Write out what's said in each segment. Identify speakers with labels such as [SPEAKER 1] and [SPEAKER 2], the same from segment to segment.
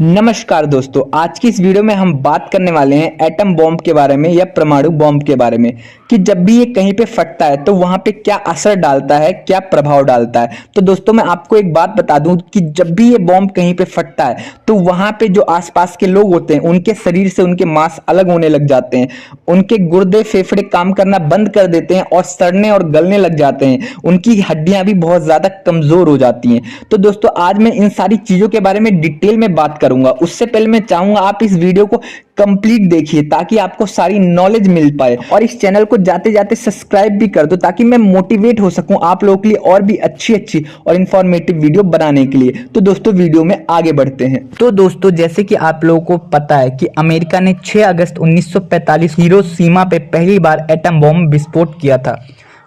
[SPEAKER 1] नमस्कार दोस्तों, आज की इस वीडियो में हम बात करने वाले हैं एटम बॉम्ब के बारे में या परमाणु बॉम्ब के बारे में कि जब भी ये कहीं पे फटता है तो वहां पे क्या असर डालता है, क्या प्रभाव डालता है। तो दोस्तों मैं आपको एक बात बता दूं कि जब भी ये बॉम्ब कहीं पे फटता है तो वहां पे जो आसपास के लोग होते हैं उनके शरीर से उनके मांस अलग होने लग जाते हैं, उनके गुर्दे फेफड़े काम करना बंद कर देते हैं और सड़ने और गलने लग जाते हैं, उनकी हड्डियां भी बहुत ज्यादा कमजोर हो जाती हैं। तो दोस्तों आज मैं इन सारी चीजों के बारे में डिटेल में बात करूंगा। उससे पहले मैं चाहूंगा आप इस वीडियो को कंप्लीट देखिए ताकि आपको सारी नॉलेज मिल पाए, और इस चैनल को जाते जाते सब्सक्राइब भी कर दो ताकि मैं मोटिवेट हो सकूं आप लोगों के लिए और भी अच्छी अच्छी और इंफॉर्मेटिव वीडियो बनाने के लिए। तो दोस्तों वीडियो में आगे बढ़ते हैं। तो दोस्तों जैसे कि आप लोगों को पता है कि अमेरिका ने 6 अगस्त 1945 हिरोशिमा पे पहली बार एटम बॉम्ब विस्फोट किया था।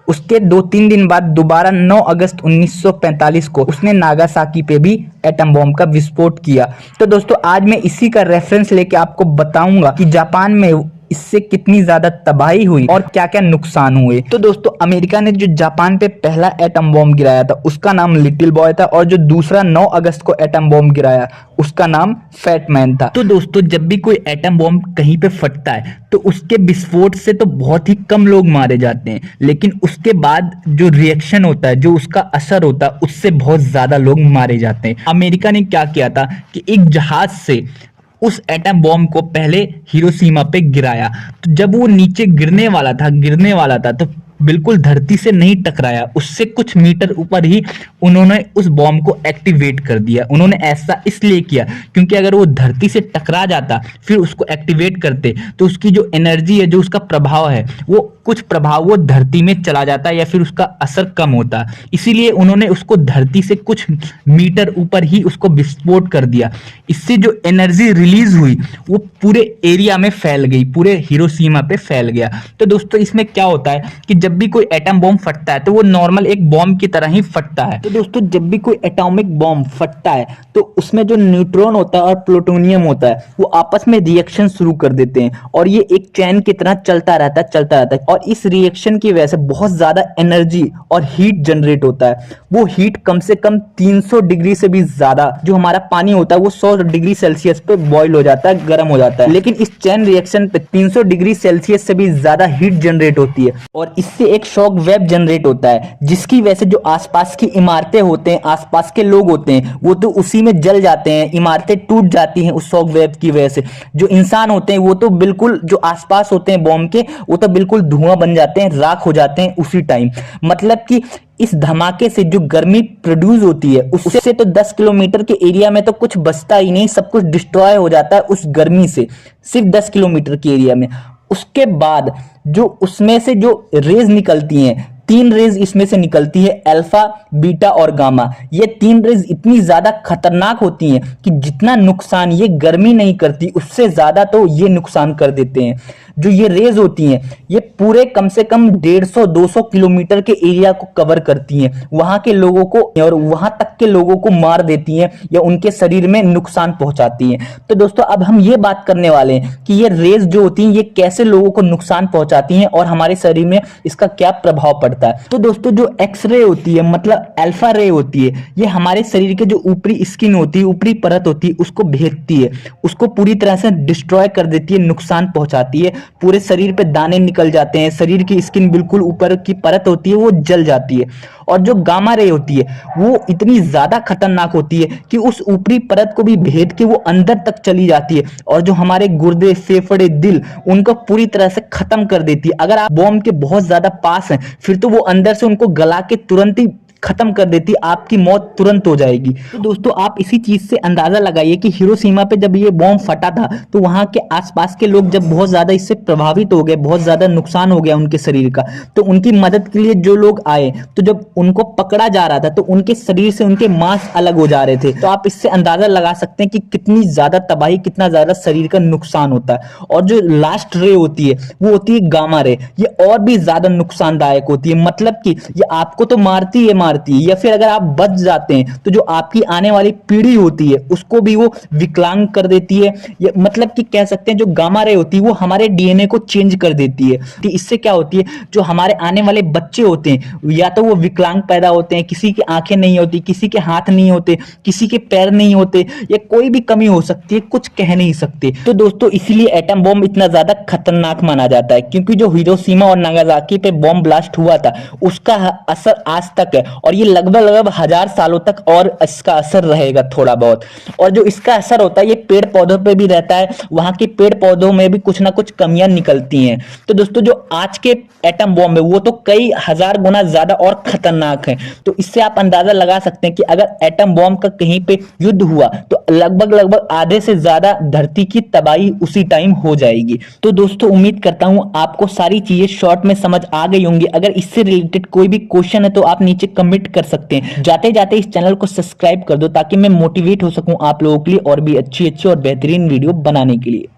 [SPEAKER 1] उसके 2-3 दिन बाद दोबारा 9 अगस्त 1945 को उसने नागासाकी पे भी एटम बॉम्ब का विस्फोट किया। तो दोस्तों आज मैं इसी का रेफरेंस लेके आपको बताऊंगा कि जापान में इससे कितनी ज्यादा तबाही हुई और क्या क्या नुकसान हुए। तो दोस्तों अमेरिका ने जो जापान पे पहला एटम बॉम्ब गिराया था उसका नाम लिटिल बॉय था, और जो दूसरा 9 अगस्त को एटम बॉम्ब गिराया उसका नाम फैट मैन था। तो दोस्तों जब भी कोई एटम बॉम्ब कहीं पे फटता है तो उसके विस्फोट से तो बहुत ही कम लोग मारे जाते हैं, लेकिन उसके बाद जो रिएक्शन होता है, जो उसका असर होता है, उससे बहुत ज्यादा लोग मारे जाते हैं। अमेरिका ने क्या किया था कि एक जहाज से उस एटम बॉम्ब को पहले हिरोशिमा पे गिराया। तो जब वो नीचे गिरने वाला था तो बिल्कुल धरती से नहीं टकराया, उससे कुछ मीटर ऊपर ही उन्होंने उस बॉम्ब को एक्टिवेट कर दिया। उन्होंने ऐसा इसलिए किया क्योंकि अगर वो धरती से टकरा जाता फिर उसको एक्टिवेट करते तो उसकी जो एनर्जी है, जो उसका प्रभाव है, वो कुछ प्रभाव वो धरती में चला जाता या फिर उसका असर कम होता। इसीलिए उन्होंने उसको धरती से कुछ मीटर ऊपर ही उसको विस्फोट कर दिया। इससे जो एनर्जी रिलीज हुई वो पूरे एरिया में फैल गई, पूरे हिरोशिमा पे फैल गया। तो दोस्तों इसमें क्या होता है कि जब भी कोई एटम बॉम्ब फटता है तो वो नॉर्मल एक बॉम्ब की तरह ही फटता है। तो दोस्तों जब भी कोई एटॉमिक बॉम्ब फटता है तो उसमें जो न्यूट्रॉन होता है और प्लूटोनियम होता है वो आपस में रिएक्शन शुरू कर देते हैं, और ये एक चैन की तरह चलता रहता है और इस रिएक्शन की वजह से बहुत ज्यादा एनर्जी और हीट जनरेट होता है। वो हीट कम से कम 300 डिग्री से भी ज्यादा, जो हमारा पानी होता है वो 100 डिग्री सेल्सियस पे बॉईल हो जाता है, गर्म हो जाता है, लेकिन इस चैन रिएक्शन पे 300 डिग्री सेल्सियस से भी ज्यादा हीट जनरेट होती है, और इससे एक शॉक वेव जनरेट होता है जिसकी वजह से जो आसपास की इमारतें होते हैं, आसपास के लोग होते हैं, वो तो उसी में जल जाते हैं, इमारतें टूट जाती हैं उस शॉक वेव की वजह से। जो इंसान होते हैं वो तो बिल्कुल, जो आसपास होते हैं बॉम्ब के, वो तो बिल्कुल धुआं बन जाते हैं, राख हो जाते हैं उसी टाइम। मतलब कि इस धमाके से जो गर्मी प्रोड्यूस होती है उससे तो 10 किलोमीटर के एरिया में तो कुछ बचता ही नहीं, सब कुछ डिस्ट्रॉय हो जाता है उस गर्मी से, सिर्फ 10 किलोमीटर के एरिया में। उसके बाद जो उसमें से जो रेज निकलती हैं, 3 रेज इसमें से निकलती है, अल्फा, बीटा और गामा। ये 3 रेज इतनी ज्यादा खतरनाक होती हैं कि जितना नुकसान ये गर्मी नहीं करती उससे ज्यादा तो ये नुकसान कर देते हैं। जो ये रेज होती हैं ये पूरे कम से कम 150-200 किलोमीटर के एरिया को कवर करती हैं, वहां के लोगों को और वहां तक के लोगों को मार देती हैं या उनके शरीर में नुकसान पहुंचाती हैं। तो दोस्तों अब हम ये बात करने वाले हैं कि ये रेज जो होती हैं ये कैसे लोगों को नुकसान पहुंचाती हैं और हमारे शरीर में इसका क्या प्रभाव पड़ता है। तो दोस्तों जो एक्स रे होती है, मतलब अल्फा रे होती है, ये हमारे शरीर के जो ऊपरी स्किन होती है, ऊपरी परत होती है, उसको भेदती है, उसको पूरी तरह से डिस्ट्रॉय कर देती है, नुकसान पहुंचाती है। पूरे शरीर पे दाने निकल जाते हैं, शरीर की स्किन बिल्कुल ऊपर की परत होती है वो जल जाती है। और जो गामा रे होती है वो इतनी ज्यादा खतरनाक होती है कि उस ऊपरी परत को भी भेद के वो अंदर तक चली जाती है, और जो हमारे गुर्दे, फेफड़े, दिल, उनको पूरी तरह से खत्म कर देती है। अगर आप बॉम्ब के बहुत ज्यादा पास हैं फिर तो वो अंदर से उनको गला के तुरंत ही खत्म कर देती, आपकी मौत तुरंत हो जाएगी। तो दोस्तों आप इसी चीज से अंदाजा लगाइए कि हिरोशिमा पे जब ये बॉम्ब फटा था तो वहां के आसपास के लोग जब बहुत ज्यादा इससे प्रभावित हो गए, बहुत ज्यादा नुकसान हो गया उनके शरीर का, तो उनकी मदद के लिए जो लोग आए, तो जब उनको पकड़ा जा रहा था तो उनके शरीर से उनके मांस अलग हो जा रहे थे। तो आप इससे अंदाजा लगा सकते हैं कि कितनी ज्यादा तबाही, कितना ज्यादा शरीर का नुकसान होता है। और जो लास्ट रे होती है वो होती है गामा रे, ये और भी ज्यादा नुकसानदायक होती है। मतलब कि ये आपको तो मारती है
[SPEAKER 2] मारती है, या फिर अगर आप बच जाते हैं तो जो आपकी आने वाली पीढ़ी होती है उसको भी वो विकलांग कर देती है। मतलब कि कह सकते हैं जो गामा रे होती है वो हमारे डीएनए को चेंज कर देती है। तो इससे क्या होती है, जो हमारे आने वाले बच्चे होते हैं या तो वो विकलांग पैदा होते हैं, किसी की आंखें नहीं होती, किसी के हाथ नहीं होते, किसी के पैर नहीं होते, या कोई भी कमी हो सकती है, कुछ कह नहीं सकते। तो दोस्तों इसीलिए एटम बॉम्ब इतना ज्यादा खतरनाक माना जाता है, क्योंकि जो हिरोशिमा और नागासाकी पे बॉम्ब ब्लास्ट हुआ था उसका असर आज तक है, और ये लगभग 1000 सालों तक और इसका असर रहेगा थोड़ा बहुत। और जो इसका असर होता है ये पेड़ पौधों पे भी रहता है, वहां के पेड़ पौधों में भी कुछ ना कुछ कमियां निकलती हैं। तो दोस्तों जो आज के एटम बॉम्ब है वो तो कई हजार गुना ज्यादा और खतरनाक है। तो इससे आप अंदाजा लगा सकते हैं कि अगर एटम बॉम्ब का कहीं पे युद्ध हुआ तो लगभग आधे से ज्यादा धरती की तबाही उसी टाइम हो जाएगी। तो दोस्तों उम्मीद करता हूं आपको सारी चीजें शॉर्ट में समझ आ गई होंगी। अगर इससे रिलेटेड कोई भी क्वेश्चन है तो आप नीचे कमेंट कर सकते हैं। जाते जाते इस चैनल को सब्सक्राइब कर दो ताकि मैं मोटिवेट हो सकूं आप लोगों के लिए और भी अच्छी और बेहतरीन वीडियो बनाने के लिए।